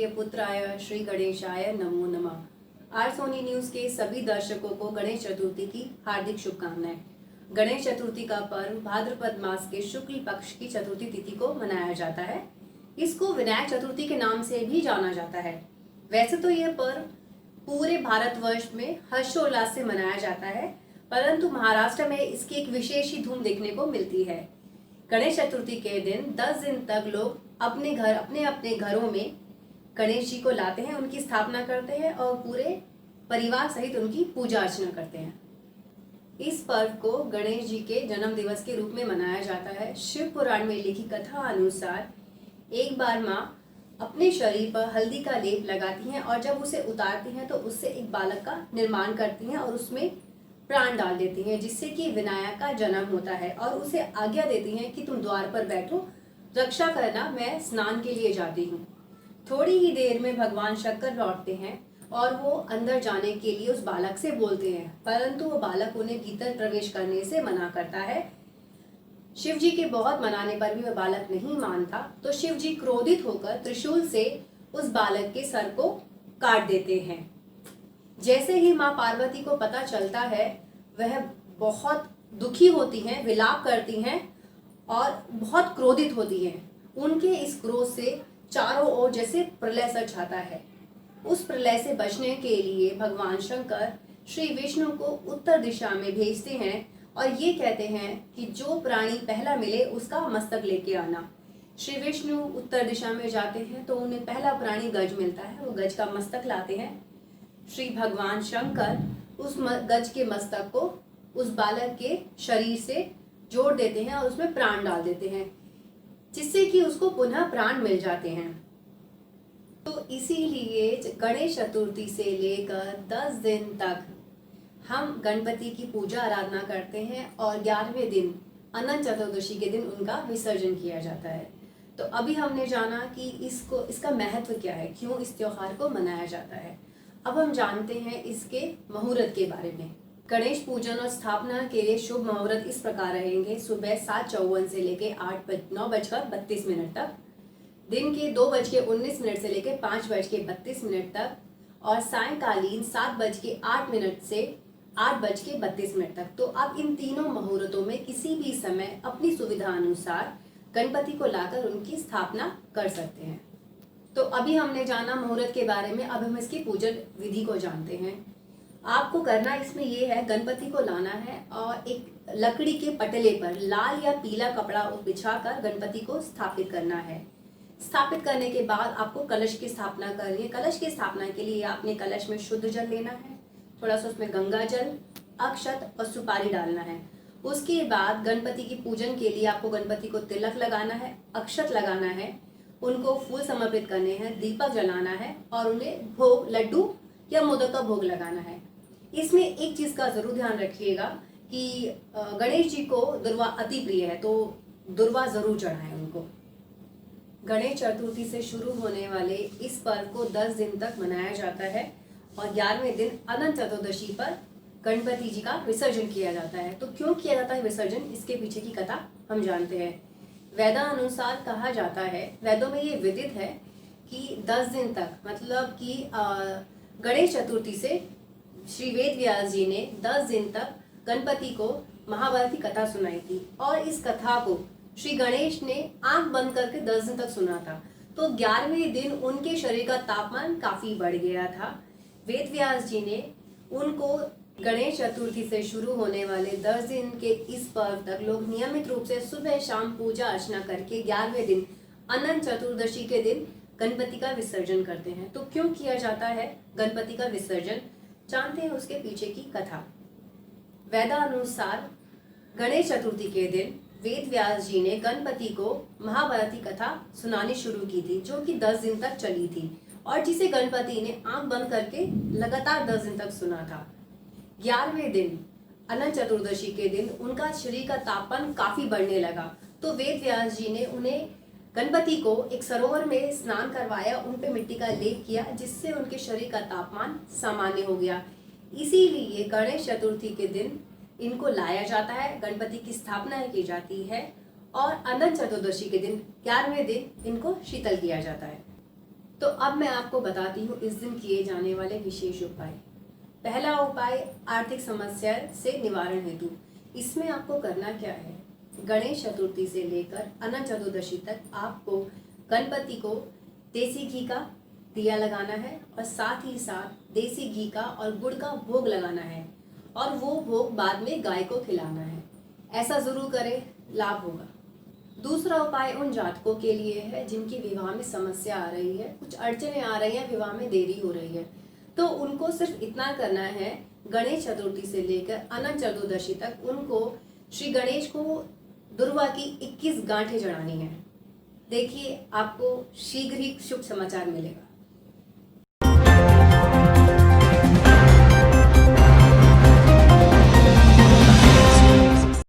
प्रियपुत्राय श्री गणेशाय नमो नमः। Are Soni news के सभी दर्शकों को गणेश चतुर्थी की हार्दिक शुभकामनाएं। गणेश चतुर्थी का पर्व भाद्रपद मास के शुक्ल पक्ष की चतुर्थी तिथि को मनाया जाता है। इसको विनायक चतुर्थी के नाम से भी जाना जाता है। वैसे तो यह पर्व पूरे भारतवर्ष में हर्षोल्लास से मनाया जाता है, परंतु महाराष्ट्र में इसकी एक विशेष ही धूम देखने को मिलती है। गणेश चतुर्थी के दिन 10 दिन तक लोग अपने अपने घरों में गणेश जी को लाते हैं, उनकी स्थापना करते हैं और पूरे परिवार सहित उनकी पूजा अर्चना करते हैं। इस पर्व को गणेश जी के जन्म दिवस के रूप में मनाया जाता है। शिव पुराण में लिखी कथा अनुसार एक बार माँ अपने शरीर पर हल्दी का लेप लगाती हैं और जब उसे उतारती हैं तो उससे एक बालक का निर्माण करती हैं और उसमें प्राण डाल देती हैं, जिससे कि विनायक का जन्म होता है और उसे आज्ञा देती हैं कि तुम द्वार पर बैठो, रक्षा करना, मैं स्नान के लिए जाती हूँ। थोड़ी ही देर में भगवान शंकर लौटते हैं और वो अंदर जाने के लिए उस बालक से बोलते हैं, परंतु वो बालक उन्हें भीतर प्रवेश करने से मना करता है। शिव जी के बहुत मनाने पर भी वह बालक नहीं मानता, तो शिव जी क्रोधित होकर त्रिशूल से उस बालक के सर को काट देते हैं। जैसे ही माँ पार्वती को पता चलता है, वह बहुत दुखी होती हैं, विलाप करती हैं और बहुत क्रोधित होती हैं। उनके इस क्रोध से चारों ओर जैसे प्रलय सा छाता है। उस प्रलय से बचने के लिए भगवान शंकर श्री विष्णु को उत्तर दिशा में भेजते हैं और ये कहते हैं कि जो प्राणी पहला मिले उसका मस्तक लेके आना। श्री विष्णु उत्तर दिशा में जाते हैं तो उन्हें पहला प्राणी गज मिलता है, वो गज का मस्तक लाते हैं। श्री भगवान शंकर उस गज के मस्तक को उस बालक के शरीर से जोड़ देते हैं और उसमें प्राण डाल देते हैं, जिससे कि उसको पुनः प्राण मिल जाते हैं। तो इसीलिए गणेश चतुर्थी से लेकर 10 दिन तक हम गणपति की पूजा आराधना करते हैं और 11वें दिन अनंत चतुर्दशी के दिन उनका विसर्जन किया जाता है। तो अभी हमने जाना कि इसका महत्व क्या है, क्यों इस त्योहार को मनाया जाता है। अब हम जानते हैं इसके मुहूर्त के बारे में। गणेश पूजन और स्थापना के लिए शुभ मुहूर्त इस प्रकार रहेंगे: सुबह 7:54 से लेकर 9:32 तक, दिन के 2:19 से लेकर 5:32 तक और सायंकालीन 7:08 से 8:32 तक। तो आप इन तीनों मुहूर्तों में किसी भी समय अपनी सुविधा अनुसार गणपति को लाकर उनकी स्थापना कर सकते हैं। तो अभी हमने जाना मुहूर्त के बारे में, अब हम इसकी पूजन विधि को जानते हैं। आपको करना इसमें ये है, गणपति को लाना है और एक लकड़ी के पटले पर लाल या पीला कपड़ा बिछाकर गणपति को स्थापित करना है। स्थापित करने के बाद आपको कलश की स्थापना करनी है। कलश की स्थापना के लिए आपने कलश में शुद्ध जल लेना है, थोड़ा सा उसमें गंगा जल, अक्षत और सुपारी डालना है। उसके बाद गणपति की पूजन के लिए आपको गणपति को तिलक लगाना है, अक्षत लगाना है, उनको फूल समर्पित करने हैं, दीपक जलाना है और उन्हें भोग, लड्डू या मोदक का भोग लगाना है। इसमें एक चीज का जरूर ध्यान रखिएगा कि गणेश जी को दुर्वा अति प्रिय है, तो दुर्वा जरूर चढ़ाएं उनको। गणेश चतुर्थी से शुरू होने वाले इस पर्व को 10 दिन तक मनाया जाता है और 11वें दिन अनंत चतुर्दशी पर गणपति जी का विसर्जन किया जाता है। तो क्यों किया जाता है विसर्जन, इसके पीछे की कथा हम जानते हैं। वेदानुसार कहा जाता है, वेदों में ये विदित है कि 10 दिन तक, मतलब कि गणेश चतुर्थी से श्री वेद व्यास जी ने 10 दिन तक गणपति को महाभारत की कथा सुनाई थी और इस कथा को श्री गणेश ने आंख बंद करके 10 दिन तक सुना था। तो 11वें दिन उनके शरीर का तापमान काफी बढ़ गया था। वेद व्यास जी ने उनको गणेश चतुर्थी से शुरू होने वाले 10 दिन के इस पर्व तक लोग नियमित रूप से सुबह शाम पूजा अर्चना करके 11वें दिन अनंत चतुर्दशी के दिन गणपति का विसर्जन करते हैं। तो क्यों किया जाता है गणपति का विसर्जन, जानते हैं उसके पीछे की कथा। वेदानुसार गणेश चतुर्थी के दिन वेद व्यास जी ने गणपति को महाभारत की कथा सुनानी शुरू की थी, जो कि 10 दिन तक चली थी और जिसे गणपति ने आंख बंद करके लगातार 10 दिन तक सुना था। 11वें दिन अनंत चतुर्दशी के दिन उनका शरीर का तापमान काफी बढ़ने लगा, तो वेद व्यास जी ने उन्हें गणपति को एक सरोवर में स्नान करवाया, उन पे मिट्टी का लेप किया, जिससे उनके शरीर का तापमान सामान्य हो गया। इसीलिए गणेश चतुर्थी के दिन इनको लाया जाता है, गणपति की स्थापना की जाती है और अनंत चतुर्दशी के दिन 11वें दिन इनको शीतल किया जाता है। तो अब मैं आपको बताती हूँ इस दिन किए जाने वाले विशेष उपाय। पहला उपाय आर्थिक समस्या से निवारण हेतु। इसमें आपको करना क्या है, गणेश चतुर्थी से लेकर अनंत चतुर्दशी तक आपको गणपति को देसी घी का दिया लगाना है और साथ ही साथ देसी घी का और गुड़ का भोग लगाना है और वो भोग बाद में गाय को खिलाना है। ऐसा जरूर करें, लाभ होगा। दूसरा उपाय उन जातकों के लिए है जिनकी विवाह में समस्या आ रही है, कुछ अड़चने आ रही हैं, विवाह में देरी हो रही है, तो उनको सिर्फ इतना करना है, गणेश चतुर्थी से लेकर अनंत चतुर्दशी तक उनको श्री गणेश को दुर्वा की 21 गांठें चढ़ानी है। देखिए आपको शीघ्र ही शुभ समाचार मिलेगा।